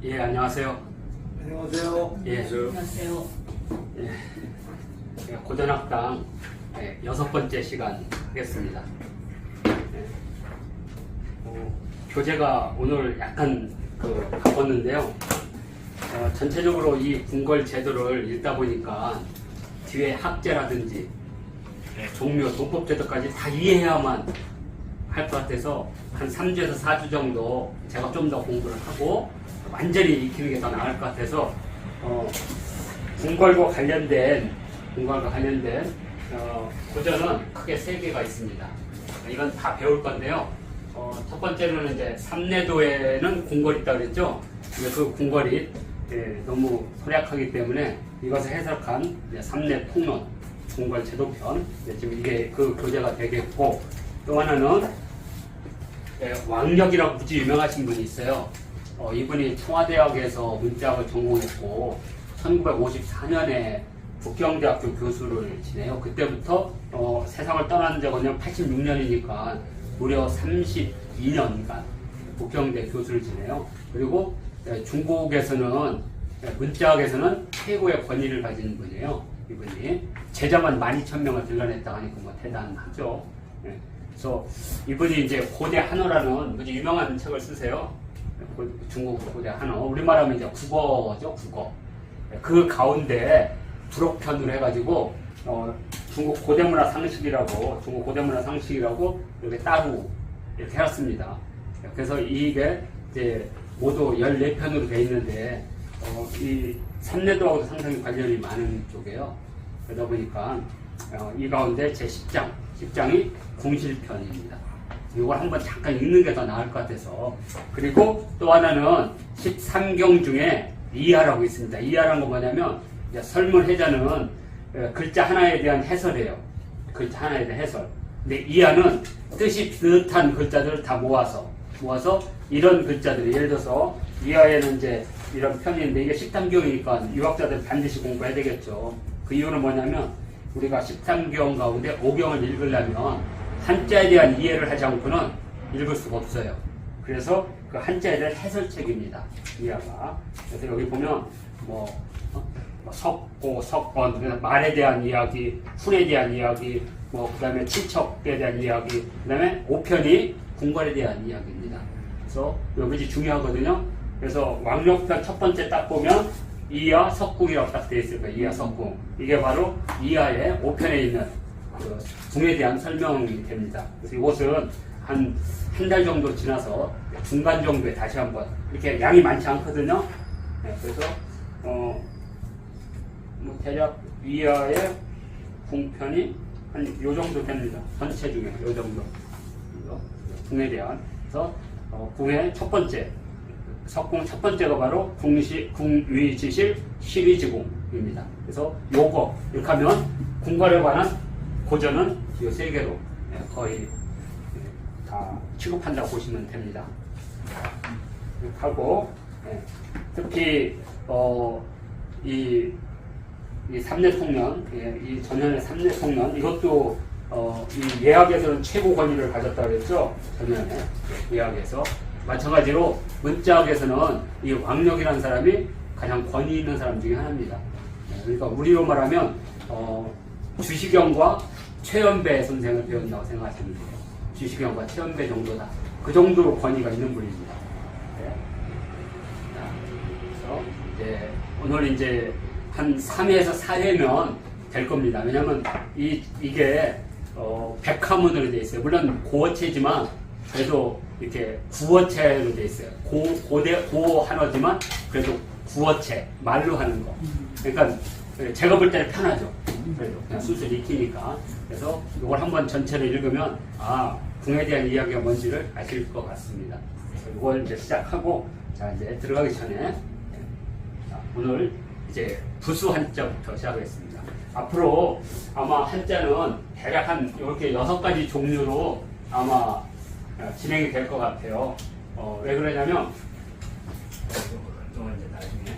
예, 안녕하세요. 안녕하세요. 예, 안녕하세요. 예, 고전학당 여섯 번째 시간 하겠습니다. 예, 교재가 오늘 약간 바꿨는데요. 전체적으로 이 궁궐 제도를 읽다 보니까 뒤에 학제라든지 종묘, 동법 제도까지 다 이해해야만 할 것 같아서 한 3주에서 4주 정도 제가 좀 더 공부를 하고 완전히 익히는 게 더 나을 것 같아서 궁궐과 관련된 고전은 크게 3개가 있습니다. 이건 다 배울 건데요. 첫 번째는 이제 삼내도에는 궁궐이 있다고 그랬죠. 근데 그 궁궐이 너무 소략하기 때문에 이것을 해석한 삼내통론, 궁궐 제도편, 지금 이게 그 교재가 되겠고, 또 하나는 왕력이라고 무지 유명하신 분이 있어요. 이분이 청와대학에서 문자학을 전공했고 1954년에 북경대학교 교수를 지내요. 그때부터 세상을 떠난 적은 86년이니까 무려 32년간 북경대 교수를 지내요. 그리고 중국에서는 문자학에서는 최고의 권위를 가진 분이에요. 이분이 제자만 12,000명을 길러냈다 하니까 뭐 대단하죠. 그래서 이분이 이제 고대 한어라는 아주 유명한 책을 쓰세요. 중국 고대 한어, 우리말하면 이제 국어죠, 국어. 그 가운데 부록편으로 해가지고 중국 고대문화 상식이라고 이렇게 따로 이렇게 해놨습니다. 그래서 이게 이제 모두 14편으로 되어 있는데 이 삼내도하고도 상당히 관련이 많은 쪽이에요. 그러다 보니까 이 가운데 제 10장이 궁실편입니다. 이걸 한번 잠깐 읽는 게 더 나을 것 같아서. 그리고 또 하나는 13경 중에 이하라고 있습니다. 이하라는 건 뭐냐면 설문해자는 글자 하나에 대한 해설이에요. 글자 하나에 대한 해설. 근데 이하는 뜻이 비슷한 글자들을 다 모아서 이런 글자들이, 예를 들어서 이하에는 이제 이런 편인데 이게 13경이니까 유학자들 반드시 공부해야 되겠죠. 그 이유는 뭐냐면 우리가 13경 가운데 5경을 읽으려면 한자에 대한 이해를 하지 않고는 읽을 수가 없어요. 그래서 그 한자에 대한 해설책입니다. 이하가. 그래서 여기 보면 석고, 석권, 말에 대한 이야기, 훈에 대한 이야기, 그 다음에 친척에 대한 이야기, 그 다음에 5편이 궁궐에 대한 이야기입니다. 그래서 여기 중요하거든요. 그래서 왕력편 첫 번째 딱 보면 이하 석궁이라고 딱 되어 있을 거예요. 이하 석궁. 이게 바로 이하의 5편에 있는 그 궁에 대한 설명이 됩니다. 그래서 이것은 한 달 정도 지나서 중간 정도에 다시 한번, 이렇게 양이 많지 않거든요. 그래서 대략 이하의 궁편이 한 요 정도 됩니다. 전체 중에 요 정도. 궁에 대한. 그래서 궁의 첫 번째, 석궁 첫 번째가 바로 궁위지실 시위지궁입니다. 그래서 요거 이렇게 하면 궁궐에 관한 고전은 이 3개로 거의 다 취급한다고 보시면 됩니다. 이렇게 하고, 특히 이 삼내통련, 이 전현의 삼내통련, 이것도 이 예학에서는 최고 권위를 가졌다고 그랬죠. 전현의 예학에서. 마찬가지로 문자학에서는 이 왕력이라는 사람이 가장 권위 있는 사람 중에 하나입니다. 그러니까 우리로 말하면 주시경과 최연배 선생을 배운다고 생각하시면 돼요. 주시경과 최연배 정도다. 그 정도로 권위가 있는 분입니다. 그래서 이제 오늘 이제 한 3회에서 4회면 될 겁니다. 왜냐면 이게 백화문으로 되어 있어요. 물론 고어체지만 그래도 이렇게 구어체로 되어 있어요. 고한어지만 그래도 구어체, 말로 하는 거. 그러니까 제가 볼 때는 편하죠. 그래도 그냥 술술 익히니까. 그래서 이걸 한번 전체를 읽으면 궁에 대한 이야기가 뭔지를 아실 것 같습니다. 이걸 이제 시작하고, 자 이제 들어가기 전에 오늘 이제 부수 한자부터 시작하겠습니다. 앞으로 아마 한자는 대략 한 이렇게 6가지 종류로 아마 진행이 될 것 같아요. 왜 그러냐면 이제 나중에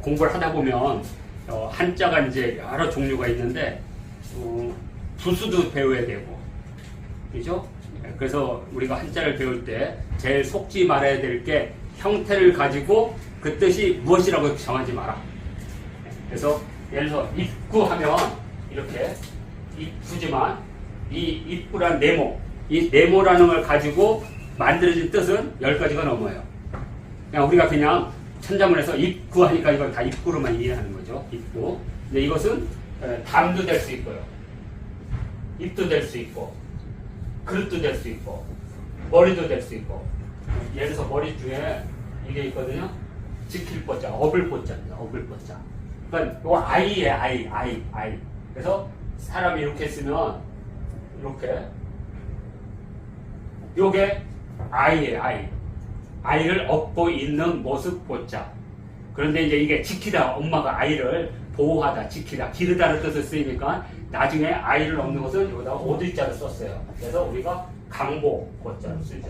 공부를 하다 보면 한자가 이제 여러 종류가 있는데 부수도 배워야 되고, 그죠? 그래서 우리가 한자를 배울 때 제일 속지 말아야 될 게 형태를 가지고 그 뜻이 무엇이라고 정하지 마라. 그래서 예를 들어서 입구하면 이렇게 입구지만 이 입구란 네모, 이 네모라는 걸 가지고 만들어진 뜻은 10가지가 넘어요. 그냥 우리가 그냥 천자문에서 입구 하니까 이걸 다 입구로만 이해하는 거죠. 입구. 근데 이것은 담도 될 수 있고요. 입도 될 수 있고, 그릇도 될 수 있고, 머리도 될 수 있고. 예를 들어서 머리 중에 이게 있거든요. 지킬 보자, 업을 보자입니다. 업을 보자. 그러니까 이거 아이예요. 아이. 그래서 사람이 이렇게 쓰면 이렇게 요게 아이예요. 아이를 업고 있는 모습 보자. 그런데 이제 이게 지키다, 엄마가 아이를 보호하다, 지키다, 기르다는 뜻을 쓰이니까 나중에 아이를 업는 것은 여기다가 오들자를 썼어요. 그래서 우리가 강보 보자를 쓰죠.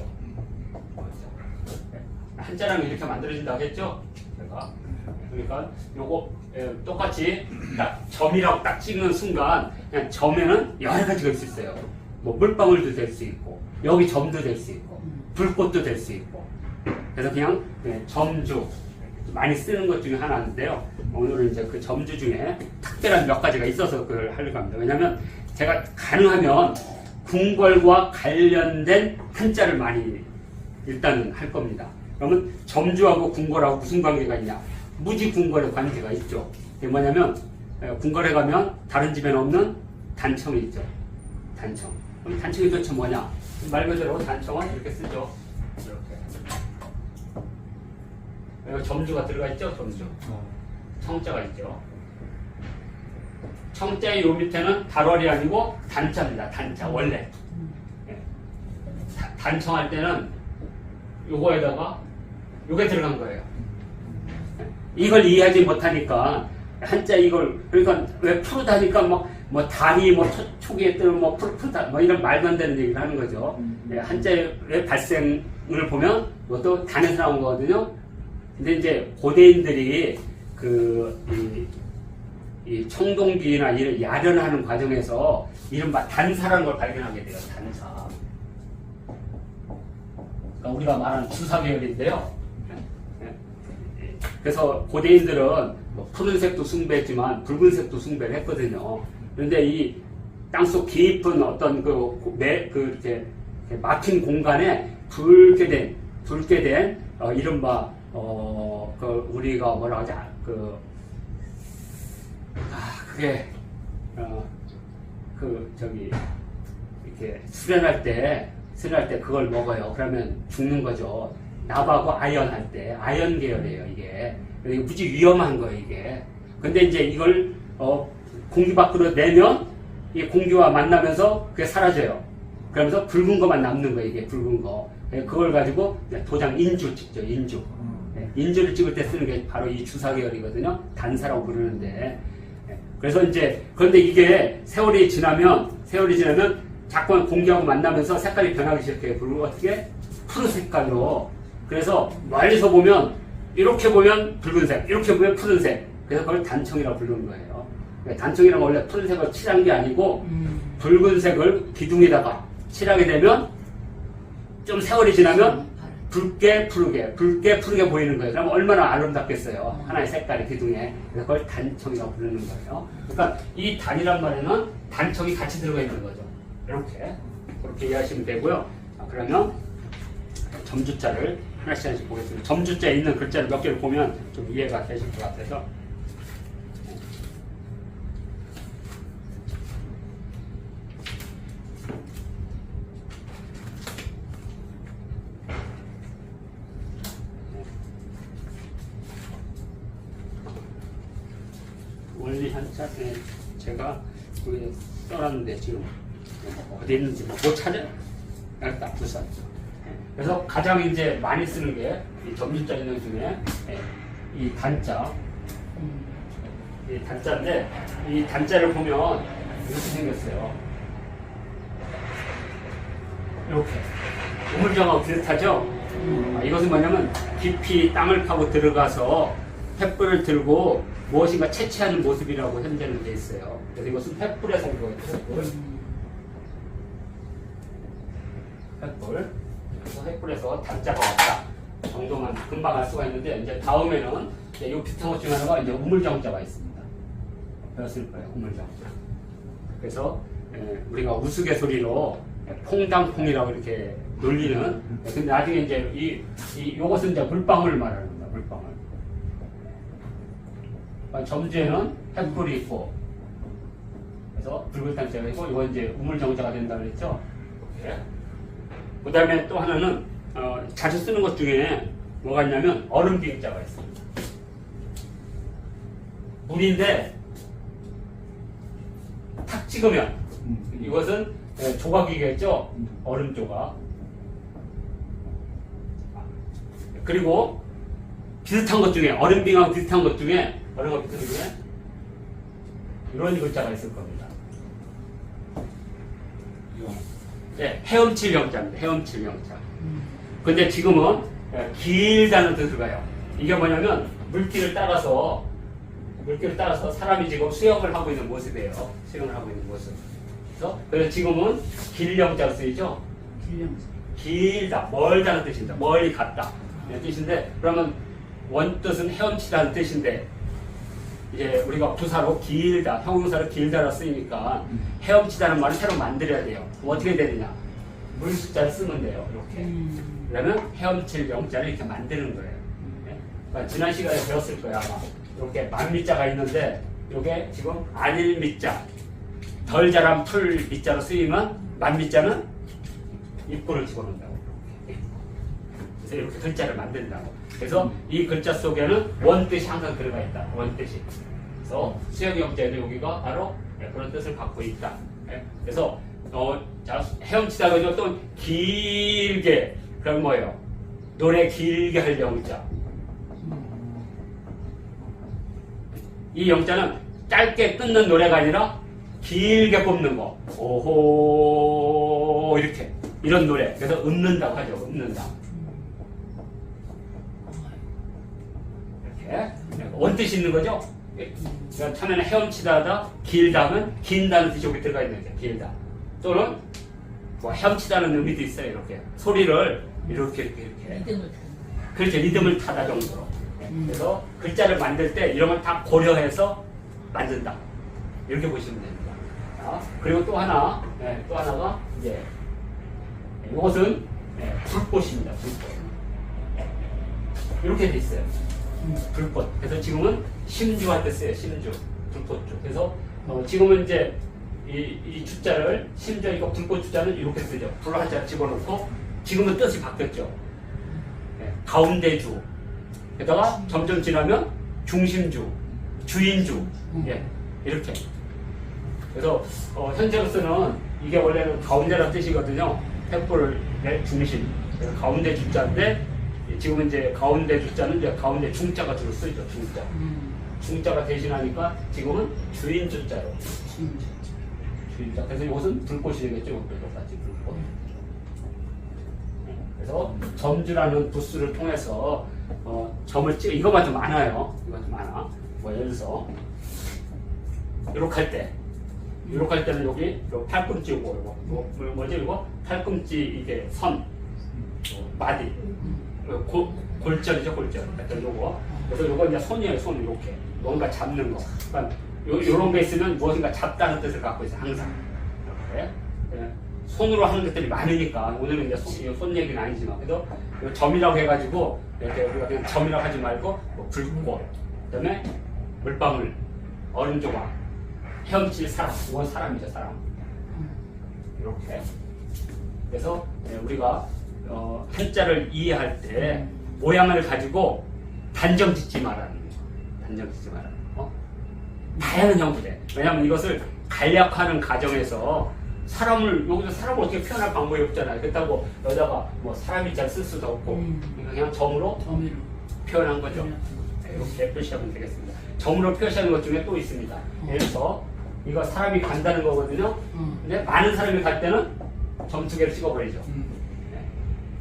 한자랑 이렇게 만들어진다고 했죠? 제가. 그러니까 요거 똑같이 딱 점이라고 딱 찍는 순간 그냥 점에는 여러 가지가 있을 수 있어요. 뭐 물방울도 될 수 있고 여기 점도 될 수 있고 불꽃도 될 수 있고 그래서 그냥 점주 많이 쓰는 것 중에 하나인데요. 오늘은 이제 그 점주 중에 특별한 몇 가지가 있어서 그걸 하려고 합니다. 왜냐하면 제가 가능하면 궁궐과 관련된 한자를 많이 일단 할 겁니다. 그러면 점주하고 궁궐하고 무슨 관계가 있냐? 무지궁궐의 관계가 있죠. 그게 뭐냐면 궁궐에 가면 다른 집에는 없는 단청이 있죠. 단청. 그럼 단청이 도대체 뭐냐? 말 그대로 단청은 이렇게 쓰죠. 이렇게. 여기 점주가 들어가 있죠. 점주. 청자가 있죠. 청자의 요 밑에는 달월이 아니고 단자입니다. 단자 원래. 단청할 때는 요거에다가 요게 들어간 거예요. 이걸 이해하지 못하니까 한자 이걸 그러니까 왜 푸르다니까 뭐 달이 뭐 초기에 뜨는 뭐 푸르다 뭐 이런 말도 안 되는 얘기를 하는 거죠. 한자의 발생을 보면 이것도 단에서 나온 거거든요. 근데 이제 고대인들이 이 청동기나 이런 야련하는 과정에서 이른바 단사라는 걸 발견하게 돼요. 단사. 그러니까 우리가 말하는 주사계열인데요. 그래서 고대인들은 뭐 푸른색도 숭배했지만 붉은색도 숭배를 했거든요. 그런데 이 땅속 깊은 어떤 이렇게 막힌 공간에 붉게 된 이른바 우리가 뭐라 하지 그게 이렇게 수련할 때 그걸 먹어요. 그러면 죽는 거죠. 나하고 아연 할 때, 아연 계열이에요, 이게. 무지 위험한 거예요, 이게. 근데 이제 이걸, 공기 밖으로 내면, 이 공기와 만나면서 그게 사라져요. 그러면서 붉은 것만 남는 거예요, 이게 붉은 거. 그걸 가지고 도장 인주 찍죠, 인주. 인주를 찍을 때 쓰는 게 바로 이 주사 계열이거든요. 단사라고 부르는데. 그래서 이제, 그런데 이게 세월이 지나면 자꾸 공기하고 만나면서 색깔이 변하기 시작해요. 그리고 어떻게? 푸른 색깔로. 그래서 멀리서 보면 이렇게 보면 붉은색, 이렇게 보면 푸른색. 그래서 그걸 단청이라고 부르는 거예요. 단청이란 원래 푸른색을 칠한 게 아니고 붉은색을 기둥에다가 칠하게 되면 좀 세월이 지나면 붉게 푸르게 보이는 거예요. 그럼 얼마나 아름답겠어요. 하나의 색깔이 기둥에. 그래서 그걸 단청이라고 부르는 거예요. 그러니까 이 단이란 말에는 단청이 같이 들어가 있는 거죠. 그렇게 이해하시면 되고요. 그러면 점주자를 하나씩 보겠습니다. 점주자에 있는 글자를 몇 개를 보면 좀 이해가 되실 것 같아서. 원리 한자 제가 여기 써놨는데 지금 어디 있는지 못 찾아요. 일단 부산. 그래서 가장 이제 많이 쓰는 게 이 점주자 있는 중에 이 단자. 이 단자인데 이 단자를 보면 이렇게 생겼어요. 이렇게 우물정하고 비슷하죠? 이것은 뭐냐면 깊이 땅을 파고 들어가서 횃불을 들고 무엇인가 채취하는 모습이라고 현재는 돼 있어요. 그래서 이것은 횃불에서 온 거예요. 횃불. 횃불. 그래서 횃불에서 단자가 왔다 정도만 금방 알 수가 있는데, 이제 다음에는 이 비슷한 것 중에 하나가 이제 우물정자가 있습니다. 배웠을 거예요, 우물정자. 그래서 우리가 우스갯소리로 퐁당퐁이라고 이렇게 놀리는, 근데 나중에 이제 요것은 이제 물방울 말하는 겁니다. 물방울. 점주에는 횃불이 있고, 그래서 붉은탕자가 있고, 이건 이제 우물정자가 된다고 그랬죠. 이렇게. 그 다음에 또 하나는 자주 쓰는 것 중에 뭐가 있냐면 얼음빙자가 있습니다. 물인데 탁 찍으면 이것은 조각이겠죠. 얼음 조각. 그리고 비슷한 것 중에 얼음빙하고 비슷한 것 중에 이런 글자가 있을 겁니다. 네, 헤엄칠 영자입니다. 헤엄칠 영자. 근데 지금은 길다는 뜻을 가요. 이게 뭐냐면 물길을 따라서 사람이 지금 수영을 하고 있는 모습이에요. 수영을 하고 있는 모습. 그래서 지금은 길영자로 쓰이죠. 길다, 멀다는 뜻입니다. 멀리 갔다. 이런 뜻인데, 그러면 원뜻은 헤엄치다는 뜻인데, 이제 우리가 부사로 길다, 형용사로 길다라 쓰이니까 헤엄치다는 말을 새로 만들어야 돼요. 어떻게 되느냐? 물 숫자를 쓰면 돼요. 이렇게. 그러면 헤엄칠 영자를 이렇게 만드는 거예요. 그러니까 지난 시간에 배웠을 거예요, 아마. 이렇게 만미자가 있는데, 이게 지금 안일 미자, 덜 자란 풀 미자로 쓰이면 만미자는 입구를 집어넣는다고. 그래서 이렇게 글자를 만든다고. 그래서 이 글자 속에는 원뜻이 항상 들어가 있다. 원뜻이. 그래서 수역영자에는 여기가 바로 그런 뜻을 갖고 있다. 그래서 자, 헤엄치다가 이제 또 길게, 그럼 뭐예요? 노래 길게 할 영자. 이 영자는 짧게 끊는 노래가 아니라 길게 뽑는 거. 오호, 이렇게. 이런 노래. 그래서 읊는다고 하죠. 읊는다. 이렇게. 원뜻이 있는 거죠? 그러니까 처음에는 헤엄치다가 길다면 긴다는 뜻이 여기 들어가 있는 거죠. 길다. 또는 뭐 헤엄치다는 의미도 있어요. 이렇게. 소리를 이렇게. 그렇죠. 리듬을 타다 정도로. 그래서 글자를 만들 때 이런 걸 다 고려해서 만든다. 이렇게 보시면 됩니다. 자, 그리고 또 하나가 이제 이것은 불꽃입니다. 불꽃. 이렇게 돼 있어요. 불꽃. 그래서 지금은 심주할 때 써요. 심주. 불꽃주. 그래서 지금은 이제 이 주자를 심주, 이거 불꽃 주자는 이렇게 쓰죠. 불 한자 집어넣고, 지금은 뜻이 바뀌었죠. 가운데주. 게다가 점점 지나면 중심주, 주인주, 이렇게. 그래서 현재로서는 이게 원래는 가운데라는 뜻이거든요. 횃불의 중심. 그래서 가운데 주자인데, 지금은 이제 가운데 주자는 이제 가운데 중자가 주로 쓰이죠. 중자. 중자가 대신하니까 지금은 주인 주자로. 주인자. 그래서 이것은 불꽃이 되겠죠. 똑같이 불꽃. 그래서 점주라는 부수를 통해서 점을 찍어. 이거만 좀 많아요. 이거 좀 많아. 뭐 예를 들어서 이렇게 할 때는 여기 팔꿈치고 이거 뭐지 이거 팔꿈치 이게 선 마디 골절이죠. 골절. 하여튼 요거. 그래서 요거 이제 손이에요. 손 이렇게 뭔가 잡는 거. 그러니까 요런 게 있으면 무엇인가 잡다는 뜻을 갖고 있어요. 항상 이렇게. 손으로 하는 것들이 많으니까 오늘은 이제 손 얘기는 아니지만, 그래도 점이라고 해가지고 이렇게 우리가 그냥 점이라고 하지 말고 뭐 불꽃, 그다음에 물방울, 얼음 조각, 헤엄칠 사람, 이건 사람이죠. 사람. 이렇게. 그래서 우리가 한자를 이해할 때 모양을 가지고 단정 짓지 말라는 거예요. 단정 짓지 말라는 거. 다양한 형태래. 왜냐하면 이것을 간략화하는 과정에서 여기서 사람을 어떻게 표현할 방법이 없잖아요. 그렇다고 여기다가 뭐 사람이 잘 쓸 수도 없고, 그냥 점으로 표현한 거죠. 이렇게 표시하면 되겠습니다. 점으로 표시하는 것 중에 또 있습니다. 예를 들어서 이거 사람이 간다는 거거든요. 근데 많은 사람이 갈 때는 점 2개를 찍어버리죠.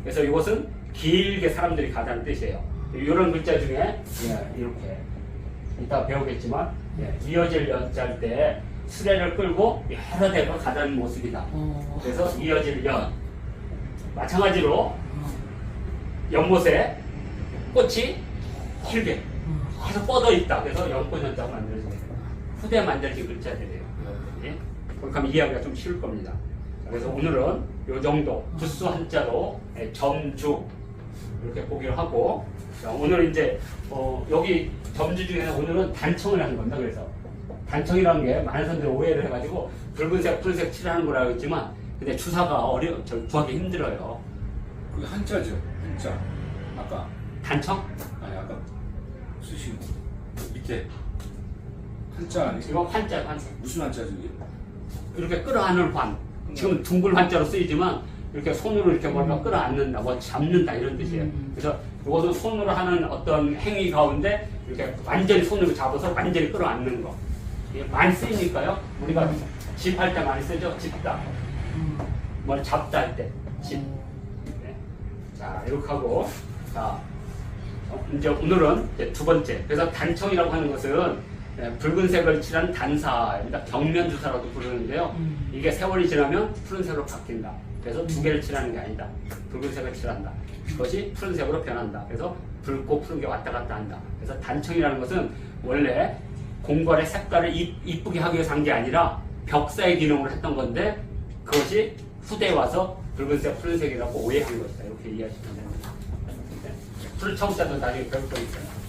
그래서 이것은 길게 사람들이 가다는 뜻이에요. 이런 글자 중에 이렇게 이따 배우겠지만 이어질 연자일 때 수레를 끌고 여러 대가 가다는 모습이다. 그래서 이어질 연. 마찬가지로 연못에 꽃이 길게 계속 뻗어 있다. 그래서 연꽃연자가 만들어지게 돼요. 후대 만들기 글자들이에요. 그렇게 하면 이해하기가 좀 쉬울 겁니다. 그래서 오늘은 이 정도 부수 한자로 점주 이렇게 보기로 하고, 자, 오늘 이제 여기 점주 중에서 오늘은 단청을 하는 겁니다. 그래서 단청이라는 게 많은 사람들이 오해를 해가지고 붉은색, 푸른색 칠하는 거라고 했지만, 근데 주사가 구하기 힘들어요. 그게 한자죠. 한자. 아까 단청? 아니 아까 쓰신 밑에 한자 아니에요? 이거 환자. 무슨 한자죠 이게? 이렇게 끌어안는 환. 지금 둥글 환자로 쓰이지만 이렇게 손으로 이렇게 뭔가 끌어안는다, 뭐 잡는다 이런 뜻이에요. 그래서 이것은 손으로 하는 어떤 행위 가운데 이렇게 완전히 손으로 잡아서 완전히 끌어안는 거. 이게 많이 쓰이니까요. 우리가 집할 때 많이 쓰죠. 집다. 뭘 잡다 할 때. 집. 네. 자, 이렇게 하고. 자, 이제 오늘은 이제 두 번째. 그래서 단청이라고 하는 것은 붉은색을 칠한 단사입니다. 벽면주사라고 부르는데요. 이게 세월이 지나면 푸른색으로 바뀐다. 그래서 두 개를 칠하는 게 아니다. 붉은색을 칠한다. 그것이 푸른색으로 변한다. 그래서 붉고 푸른 게 왔다 갔다 한다. 그래서 단청이라는 것은 원래 공궐의 색깔을 이쁘게 하기 위해서 한 게 아니라 벽사의 기능을 했던 건데, 그것이 후대에 와서 붉은색, 푸른색이라고 오해한 것이다. 이렇게 이해하시면 됩니다. 푸른 청자도 나중에 배울 거 있어요.